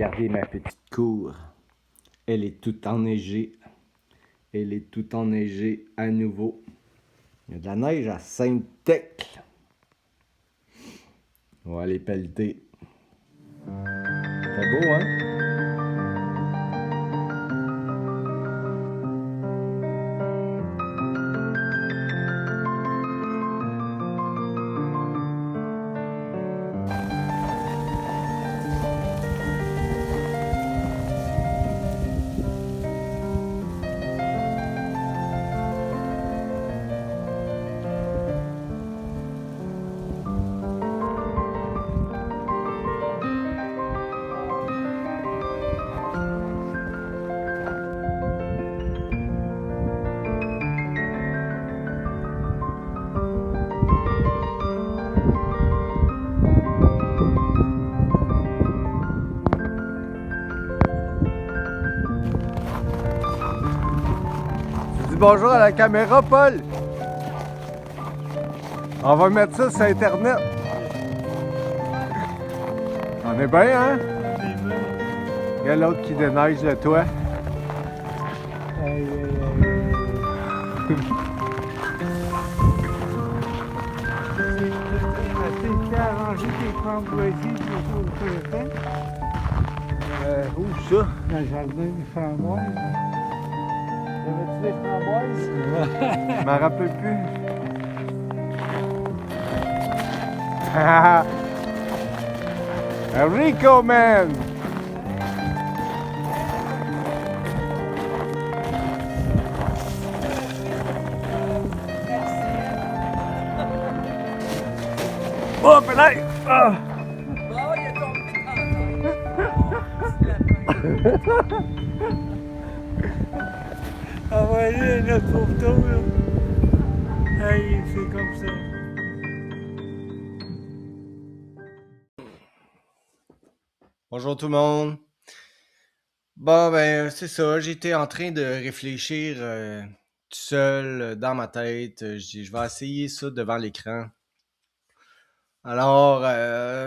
Regardez ma petite cour. Elle est toute enneigée. Elle est toute enneigée à nouveau. Il y a de la neige à Sainte-Thècle. On va aller pelleter. C'est beau, hein? Bonjour à la caméra, Paul! On va mettre ça sur Internet. On est bien, hein? Il y a l'autre qui déneige le toit. C'est arrangé tes framboisiers autour de la fête. Où ça? Dans le jardin des framboises. T'avais-tu des framboises? Je m'en rappelle plus. Rico, man! Oh, peut-être! Ah! Bon, il est tombé tantôt. Ah ouais, notre pauvre là. Hey, c'est comme ça. Bonjour tout le monde. Bon, ben, c'est ça. J'étais en train de réfléchir tout seul dans ma tête. Je dis, je vais essayer ça devant l'écran. Alors,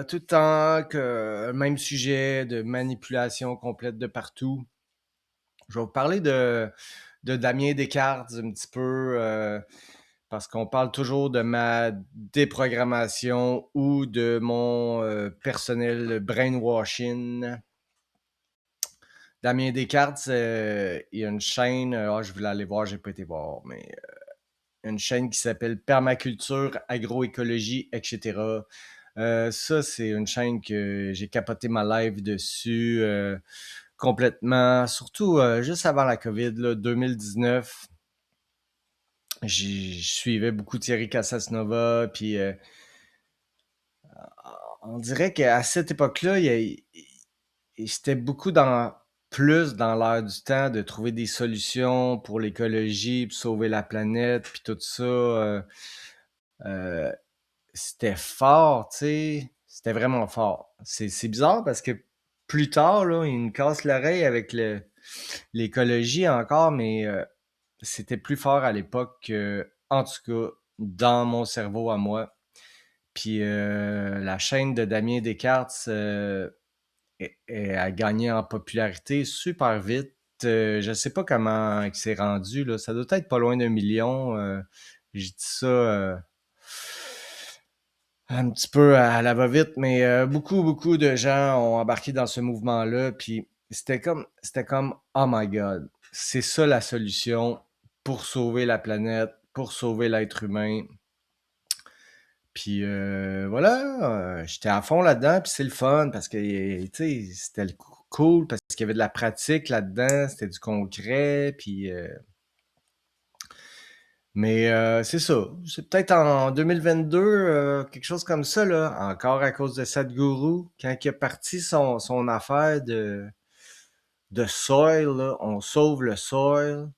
tout le temps que même sujet de manipulation complète de partout. Je vais vous parler de Damien Descartes un petit peu, parce qu'on parle toujours de ma déprogrammation ou de mon personnel brainwashing. Damien Descartes, il y a une chaîne, je voulais aller voir, j'ai pas été voir, mais une chaîne qui s'appelle Permaculture, Agroécologie, etc. Ça, c'est une chaîne que j'ai capoté ma live dessus complètement, surtout juste avant la COVID, là, 2019. Je suivais beaucoup Thierry Cassasnova, puis on dirait qu'à cette époque-là, c'était beaucoup plus dans l'air du temps de trouver des solutions pour l'écologie, puis sauver la planète, puis tout ça. Euh, C'était fort, tu sais. C'était vraiment fort. C'est bizarre parce que plus tard, là, il me casse l'oreille avec l'écologie encore, mais c'était plus fort à l'époque que, en tout cas, dans mon cerveau à moi. Puis la chaîne de Damien Descartes a gagné en popularité super vite. Je sais pas comment il s'est rendu, là. Ça doit être pas loin d'1 million. Je dis ça un petit peu à la va-vite, mais beaucoup de gens ont embarqué dans ce mouvement-là. Puis c'était comme, oh my God, c'est ça la solution pour sauver la planète, pour sauver l'être humain. Puis voilà, j'étais à fond là-dedans, puis c'est le fun parce que, tu sais, c'était cool parce qu'il y avait de la pratique là-dedans, c'était du concret, puis... mais c'est ça, c'est peut-être en 2022, quelque chose comme ça, là, encore à cause de Sadhguru, quand il a parti son affaire de soil, là, on sauve le soil,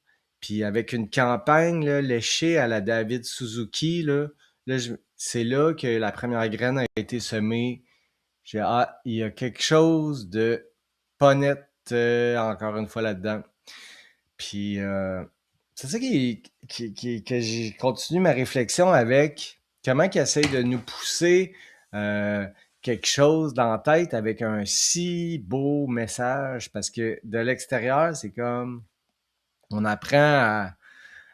puis avec une campagne là, léchée à la David Suzuki, là c'est là que la première graine a été semée. Il y a quelque chose de pas net encore une fois là-dedans. Puis c'est ça que j'ai continué ma réflexion avec comment qu'ils essayent de nous pousser, quelque chose dans la tête avec un si beau message parce que de l'extérieur, c'est comme on apprend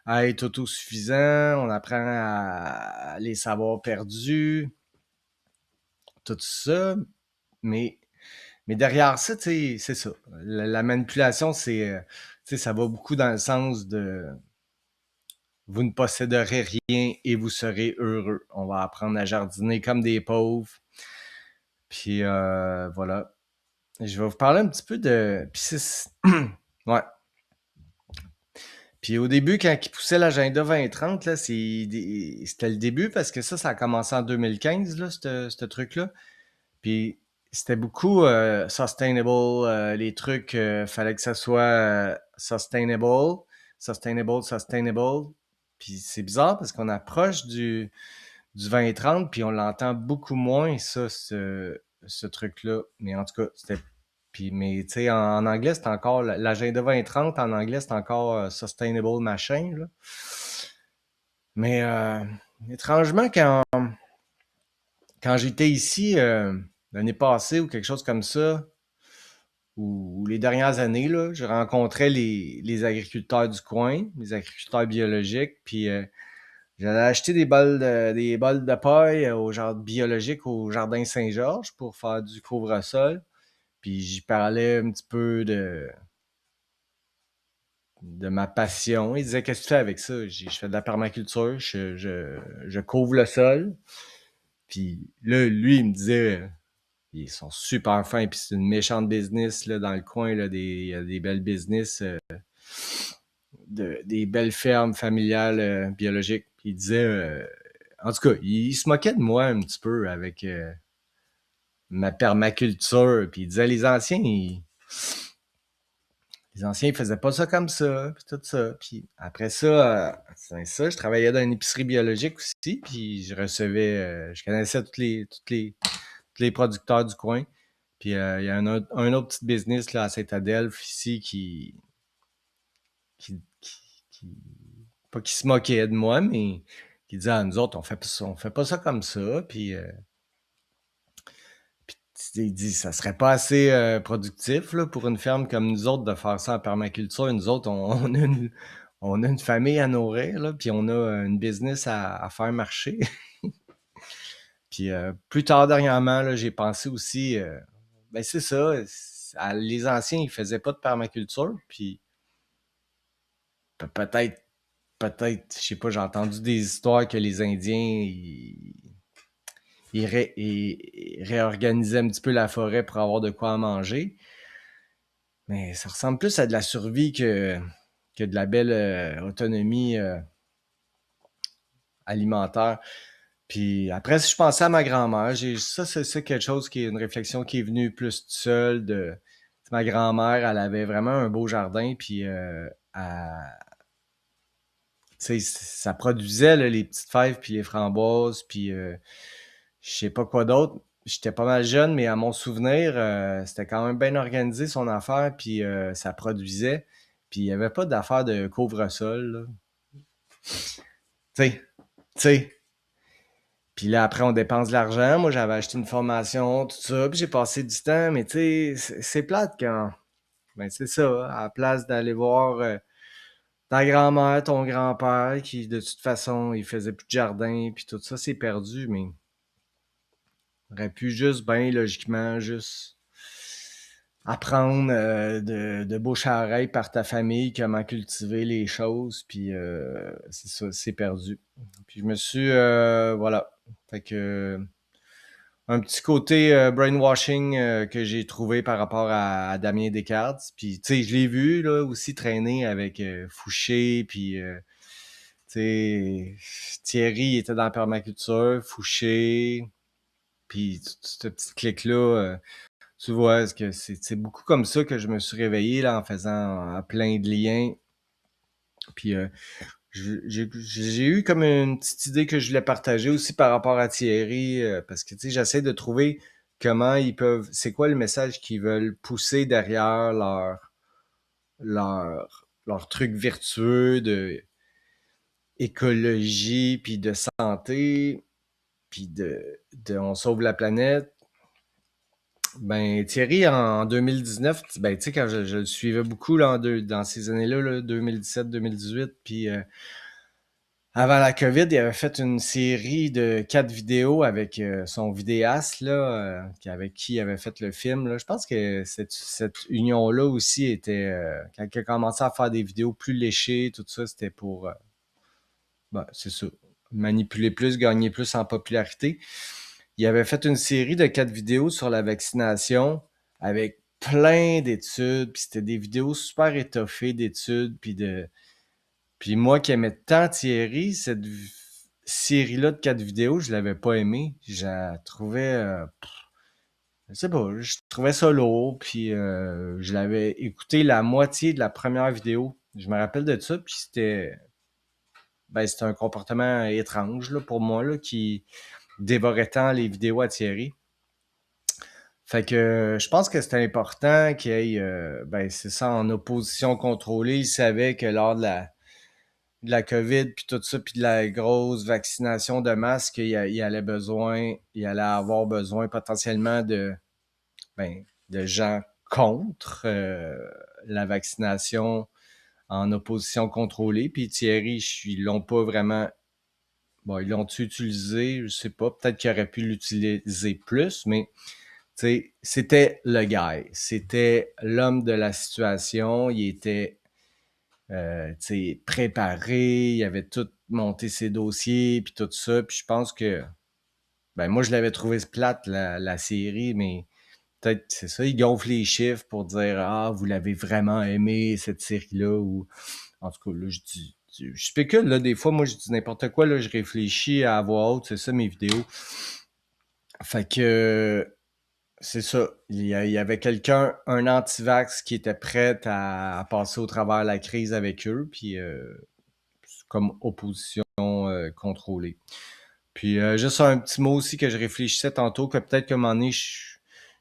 à être autosuffisant, on apprend à les savoirs perdus, tout ça, mais derrière ça, tu sais, c'est ça. La manipulation, c'est, tu sais, ça va beaucoup dans le sens de vous ne posséderez rien et vous serez heureux. On va apprendre à jardiner comme des pauvres. Puis voilà. Je vais vous parler un petit peu de. Puis c'est. Ouais. Puis au début, quand ils poussaient l'agenda 2030, là, c'était le début parce que ça a commencé en 2015, là, ce truc-là. Puis c'était beaucoup sustainable, les trucs, fallait que ça soit sustainable. Puis c'est bizarre parce qu'on approche du 2030, puis on l'entend beaucoup moins, ça, ce truc-là. Mais en tout cas, c'était. Puis, mais tu sais, en anglais, c'est encore. L'agenda 2030, en anglais, c'est encore sustainable machin, là. Mais étrangement, quand j'étais ici l'année passée ou quelque chose comme ça, ou les dernières années, là, je rencontrais les agriculteurs du coin, les agriculteurs biologiques, puis j'allais acheter des bols de paille au genre biologique au Jardin Saint-Georges pour faire du couvre-sol. Puis j'y parlais un petit peu de ma passion. Il disait, qu'est-ce que tu fais avec ça? Je fais de la permaculture, je couvre le sol. Puis là, lui, il me disait, ils sont super fins, puis c'est une méchante business là, dans le coin. Là, il y a des belles business, des belles fermes familiales biologiques. Puis il disait, en tout cas, il se moquait de moi un petit peu avec ma permaculture. Puis il disait, les anciens, ils faisaient pas ça comme ça, puis tout ça. Puis après ça, c'est ça, je travaillais dans une épicerie biologique aussi, puis je recevais, je connaissais tous les producteurs du coin. Puis il y a un autre petit business là, à Saint-Adelphe ici qui, pas qui se moquait de moi, mais qui disait à nous autres, on fait pas ça comme ça. Puis il dit, ça serait pas assez productif là, pour une ferme comme nous autres de faire ça en permaculture. Nous autres, on a une famille à nourrir, là, puis on a une business à faire marcher. Puis plus tard, dernièrement, là, j'ai pensé aussi, ben c'est ça, les anciens, ils faisaient pas de permaculture, puis peut-être, je sais pas, j'ai entendu des histoires que les Indiens, ils réorganisaient un petit peu la forêt pour avoir de quoi manger. Mais ça ressemble plus à de la survie que de la belle autonomie alimentaire. Puis après, si je pensais à ma grand-mère, ça, c'est quelque chose qui est une réflexion qui est venue plus toute seule de ma grand-mère, elle avait vraiment un beau jardin, puis ça produisait là, les petites fèves puis les framboises, puis je sais pas quoi d'autre. J'étais pas mal jeune, mais à mon souvenir, c'était quand même bien organisé son affaire, puis ça produisait. Puis il n'y avait pas d'affaire de couvre-sol, là. Tu sais, tu sais. Puis là, après, on dépense de l'argent. Moi, j'avais acheté une formation, tout ça, puis j'ai passé du temps, mais tu sais, c'est plate quand. Ben, c'est ça, à la place d'aller voir ta grand-mère, ton grand-père, qui de toute façon, il faisait plus de jardin, puis tout ça, c'est perdu, mais on aurait pu juste, ben, logiquement, juste apprendre de bouche à oreille par ta famille comment cultiver les choses, puis c'est ça, c'est perdu. Puis je me suis, voilà, fait que un petit côté brainwashing que j'ai trouvé par rapport à Damien Descartes. Puis, tu sais, je l'ai vu là aussi traîner avec Fouché, puis tu sais, Thierry était dans la permaculture, Fouché, puis ce petit clic-là, tu vois, est-ce que c'est beaucoup comme ça que je me suis réveillé là en faisant plein de liens. Puis j'ai eu comme une petite idée que je voulais partager aussi par rapport à Thierry, parce que tu sais, j'essaie de trouver comment ils peuvent, c'est quoi le message qu'ils veulent pousser derrière leur truc vertueux de écologie, puis de santé, puis de on sauve la planète. Ben, Thierry, en 2019, ben, tu sais, quand je le suivais beaucoup là, dans ces années-là, là, 2017-2018, puis avant la COVID, il avait fait une série de 4 vidéos avec son vidéaste, là, avec qui il avait fait le film. Là. Je pense que cette union-là aussi était, quand il a commencé à faire des vidéos plus léchées, tout ça, c'était pour, ben, c'est ça, manipuler plus, gagner plus en popularité. Il avait fait une série de 4 vidéos sur la vaccination avec plein d'études, puis c'était des vidéos super étoffées d'études, puis moi qui aimais tant Thierry, cette série-là de 4 vidéos, je l'avais pas aimée. Je la trouvais, je sais pas, je trouvais ça lourd, puis je l'avais écouté la moitié de la première vidéo. Je me rappelle de ça, puis c'était un comportement étrange là, pour moi, là, qui dévorait tant les vidéos à Thierry. Fait que je pense que c'était important qu'il y ait, c'est ça, en opposition contrôlée. Il savait que lors de la COVID, puis tout ça, puis de la grosse vaccination de masse, il allait avoir besoin potentiellement de gens contre la vaccination en opposition contrôlée. Puis Thierry, ils l'ont pas vraiment. Bon, ils l'ont-tu utilisé? Je sais pas. Peut-être qu'ils auraient pu l'utiliser plus, mais c'était le gars. C'était l'homme de la situation. Il était préparé. Il avait tout monté ses dossiers, puis tout ça. Puis je pense que, moi, je l'avais trouvé plate, la série, mais peut-être, c'est ça, il gonfle les chiffres pour dire, ah, vous l'avez vraiment aimé, cette série-là, ou, en tout cas, là, je spécule, là, des fois, moi, je dis n'importe quoi, là, je réfléchis à voix haute, c'est ça, mes vidéos. Fait que, c'est ça. Il y avait quelqu'un, un anti-vax, qui était prêt à passer au travers la crise avec eux, puis comme opposition contrôlée. Puis juste un petit mot aussi que je réfléchissais tantôt, que peut-être qu'à un moment donné,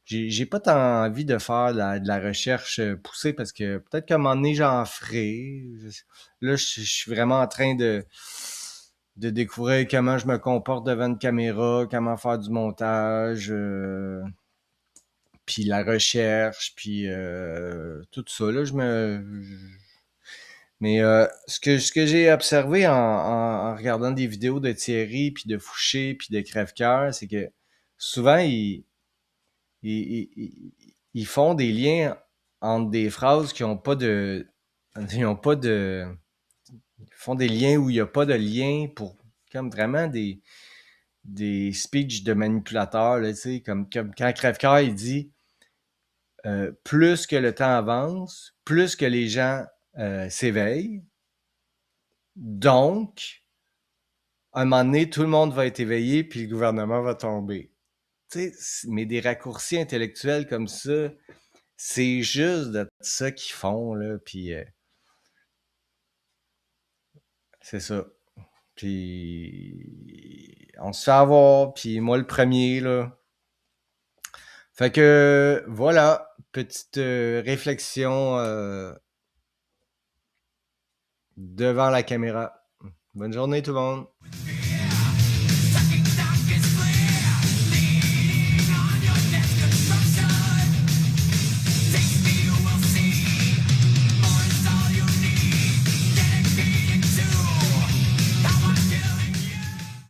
j'ai pas tant envie de faire de la recherche poussée parce que peut-être qu'à un moment donné, j'en ferai. Là, je suis vraiment en train de découvrir comment je me comporte devant une caméra, comment faire du montage, puis la recherche, puis tout ça. Là, mais ce que j'ai observé en regardant des vidéos de Thierry, puis de Fouché, puis de Crèvecoeur, c'est que souvent, ils font des liens entre des phrases qui n'ont pas de... Ils ont pas de... Ils font des liens où il n'y a pas de lien pour comme vraiment des speeches de manipulateurs, là, tu sais, comme quand Crèvecoeur, il dit plus que le temps avance, plus que les gens s'éveillent, donc, à un moment donné, tout le monde va être éveillé, puis le gouvernement va tomber. Tu sais, mais des raccourcis intellectuels comme ça, c'est juste de ça qu'ils font, là, puis c'est ça. Puis on se fait avoir, puis moi le premier, là. Fait que, voilà, petite réflexion devant la caméra. Bonne journée tout le monde!